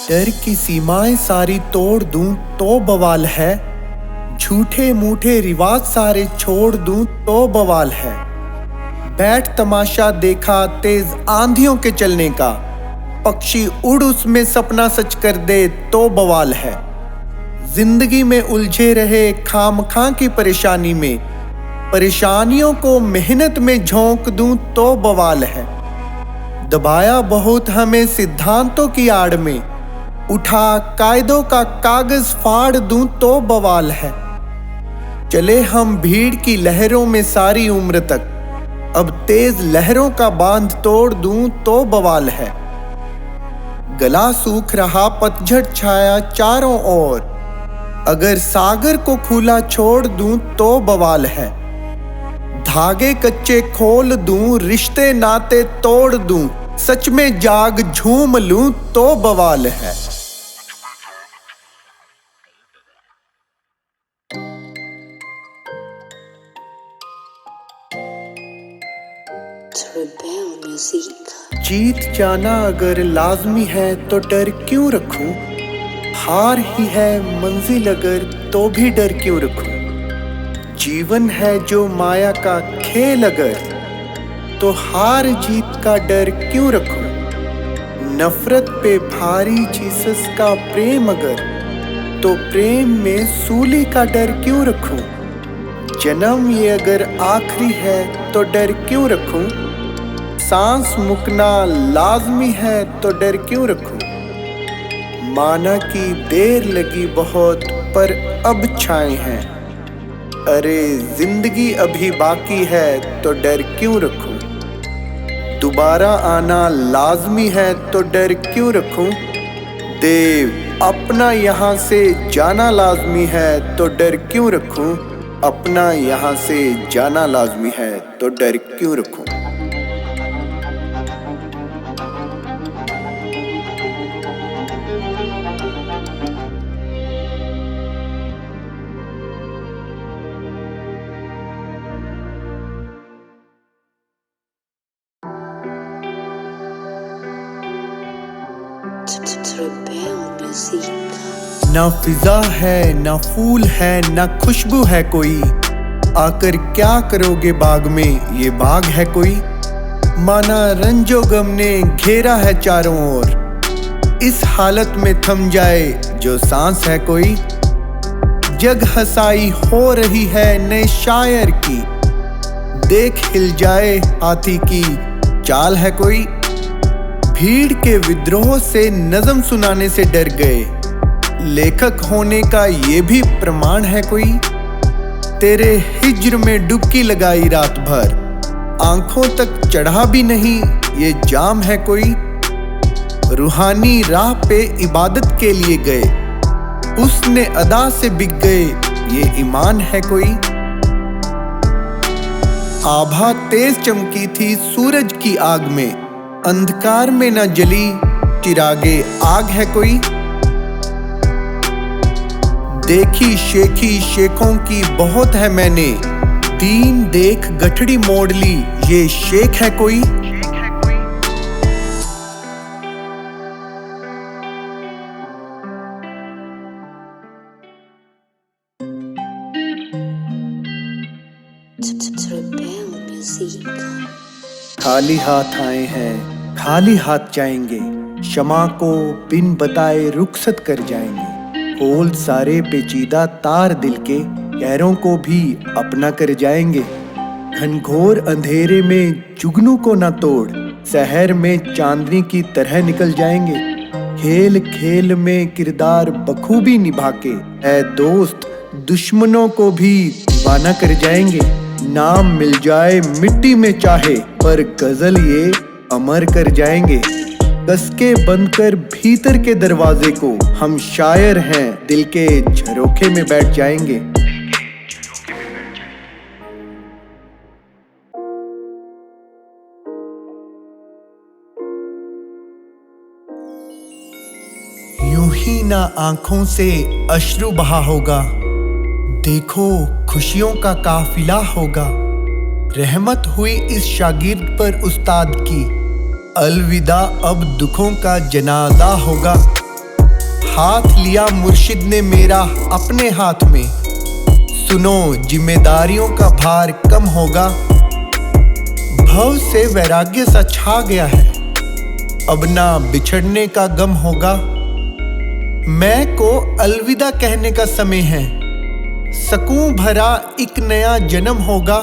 डर की सीमाएं सारी तोड़ दूं तो बवाल है, झूठे मूठे रिवाज सारे छोड़ दूं तो बवाल है। बैठ तमाशा देखा तेज आंधियों के चलने का, पक्षी उड़ उसमें सपना सच कर दे तो बवाल है। जिंदगी में उलझे रहे खामखां की परेशानी में, परेशानियों को मेहनत में झोंक दूं तो बवाल है। दबाया बहुत हमें सिद्धांतों की आड़ में, उठा कायदों का कागज फाड़ दूं तो बवाल है। चले हम भीड़ की लहरों में सारी उम्र तक, अब तेज लहरों का बांध तोड़ दूं तो बवाल है। गला सूख रहा पतझड़ छाया चारों ओर, अगर सागर को खुला छोड़ दूं तो बवाल है। धागे कच्चे खोल दूं, रिश्ते नाते तोड़ दूं, सच में जाग झूम लूं तो बवाल है। जीत जाना अगर लाजमी है तो डर क्यों रखूं, हार ही है मंजिल अगर तो भी डर क्यों रखूं। जीवन है जो माया का खेल अगर, तो हार जीत का डर क्यों रखूं। नफरत पे भारी जीसस का प्रेम अगर, तो प्रेम में सूली का डर क्यों रखूं। जन्म ये अगर आखिरी है तो डर क्यों रखूं, सांस मुकना लाजमी है तो डर क्यों रखूं। माना कि देर लगी बहुत पर अब छाए हैं, अरे जिंदगी अभी बाकी है तो डर क्यों रखूं। दोबारा आना लाजमी है तो डर क्यों रखूं। देव अपना यहाँ से जाना लाजमी है तो डर क्यों रखूं। अपना यहाँ से जाना लाजमी है तो डर क्यों रखूं। ना फिजा है ना फूल है ना खुशबू है कोई, आकर क्या करोगे बाग में ये बाग है कोई। माना रंजो गम ने घेरा है चारों ओर, इस हालत में थम जाए जो सांस है कोई। जग हसाई हो रही है नए शायर की, देख हिल जाए हाथी की चाल है कोई। भीड़ के विद्रोह से नज़म सुनाने से डर गए, लेखक होने का ये भी प्रमाण है कोई। तेरे हिज्र में डुबकी लगाई रात भर, आंखों तक चढ़ा भी नहीं ये जाम है कोई। रूहानी राह पे इबादत के लिए गए, उसने अदा से बिक गए ये ईमान है कोई। आभा तेज चमकी थी सूरज की आग में, अंधकार में न जली चिरागे आग है कोई। देखी शेखी शेखों की बहुत है मैंने, दीन देख गठड़ी मोड़ ली ये शेख है कोई। खाली हाथ आए हैं खाली हाथ जाएंगे, क्षमा को बिन बताए रुखसत कर जाएंगे। खोल सारे पेचीदा तार दिल के, गैरों को भी अपना कर जाएंगे। घनघोर अंधेरे में जुगनू को न तोड़, शहर में चांदनी की तरह निकल जाएंगे। खेल खेल में किरदार बखूबी निभा के, ऐ दोस्त दुश्मनों को भी दीवाना कर जाएंगे। नाम मिल जाए मिट्टी में चाहे, पर गजल ये अमर कर जाएंगे। कसके बंद कर भीतर के दरवाजे को, हम शायर हैं दिल के झरोखे में बैठ जाएंगे। यूं ही ना आंखों से अश्रु बहा होगा, देखो खुशियों का काफिला होगा। रहमत हुई इस शागिर्द पर उस्ताद की, अलविदा अब दुखों का जनाजा होगा। हाथ लिया मुर्शिद ने मेरा अपने हाथ में। सुनो, जिम्मेदारियों का भार कम होगा, भव से वैराग्य सा छा गया है, अब ना बिछड़ने का गम होगा। मैं को अलविदा कहने का समय है, सकूं भरा एक नया जन्म होगा।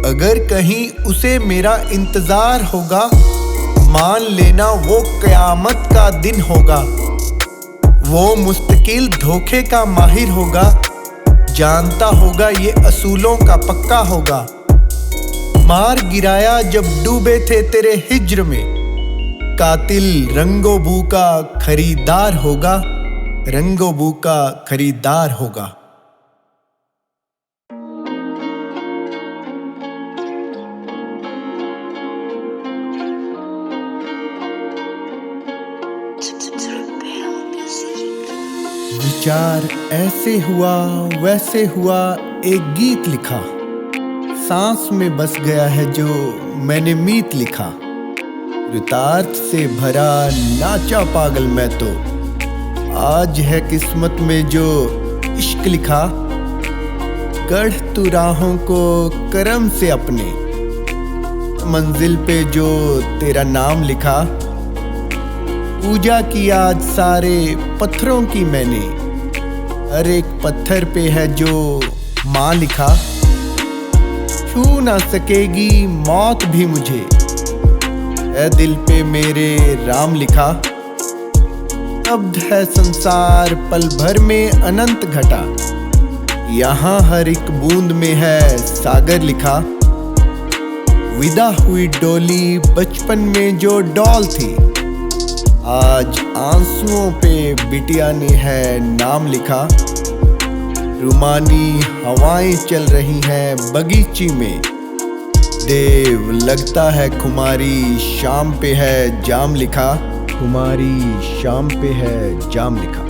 अगर कहीं उसे मेरा इंतजार होगा, मान लेना वो कयामत का दिन होगा। वो मुस्तकिल धोखे का माहिर होगा, जानता होगा ये असूलों का पक्का होगा। मार गिराया जब डूबे थे तेरे हिज्र में, कातिल रंगो बू का खरीदार होगा, रंगो बू का खरीदार होगा। विचार ऐसे हुआ वैसे हुआ, एक गीत लिखा, सांस में बस गया है जो मैंने मीत लिखा। रितार्थ से भरा नाचा पागल मैं तो, आज है किस्मत में जो इश्क लिखा। गढ़ तू राहों को करम से अपने, मंजिल पे जो तेरा नाम लिखा। पूजा की आज सारे पत्थरों की मैंने, हर एक पत्थर पे है जो माँ लिखा। छू ना सकेगी मौत भी मुझे, है दिल पे मेरे राम लिखा। शब्द है संसार पल भर में अनंत घटा, यहाँ हर एक बूंद में है सागर लिखा। विदा हुई डोली बचपन में जो डॉल थी, आज आंसुओं पे बिटिया ने है नाम लिखा। रुमानी हवाएं चल रही हैं बगीची में, देव लगता है खुमारी शाम पे है जाम लिखा, खुमारी शाम पे है जाम लिखा।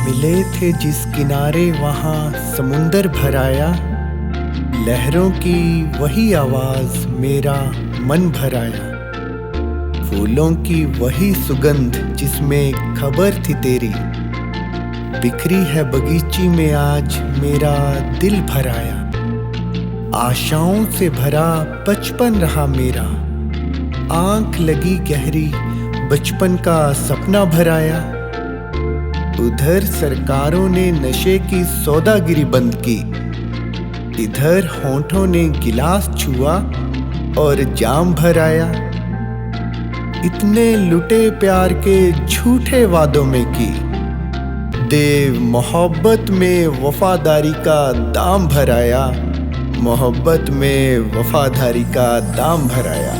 मिले थे जिस किनारे वहां समुंदर भराया, लहरों की वही आवाज मेरा मन भराया। फूलों की वही सुगंध जिसमें खबर थी तेरी, बिखरी है बगीची में आज मेरा दिल भराया। आशाओं से भरा बचपन रहा मेरा, आंख लगी गहरी बचपन का सपना भराया। उधर सरकारों ने नशे की सौदागिरी बंद की, इधर होंठों ने गिलास छुआ और जाम भराया। इतने लुटे प्यार के झूठे वादों में की, देव मोहब्बत में वफादारी का दाम भराया, मोहब्बत में वफादारी का दाम भराया।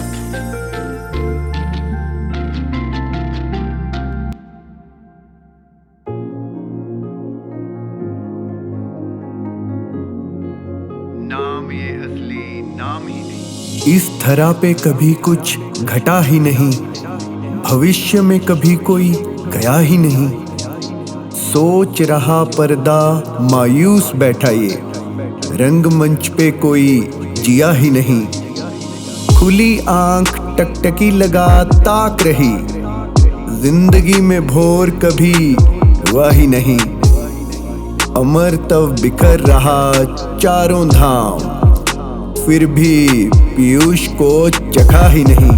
नाम ये असली नाम ही नहीं। इस धरा पे कभी कुछ घटा ही नहीं, भविष्य में कभी कोई गया ही नहीं। सोच रहा पर्दा मायूस बैठा ये, रंगमंच पे कोई जिया ही नहीं। खुली आंख टकटकी लगा ताक रही, जिंदगी में भोर कभी हुआ ही नहीं। अमर तब बिखर रहा चारों धाम, फिर भी पीयूष को चखा ही नहीं।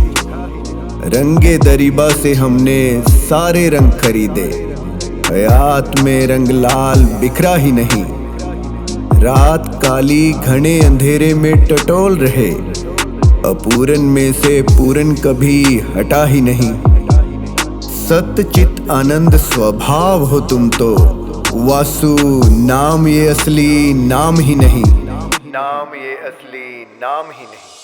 रंगे दरीबा से हमने सारे रंग खरीदे, हयात में रंग लाल बिखरा ही नहीं। रात काली घने अंधेरे में टटोल रहे, अपूरन में से पूरन कभी हटा ही नहीं। सत्यचित आनंद स्वभाव हो तुम तो, वासु नाम ये असली नाम ही नहीं, नाम ये असली नाम ही नहीं।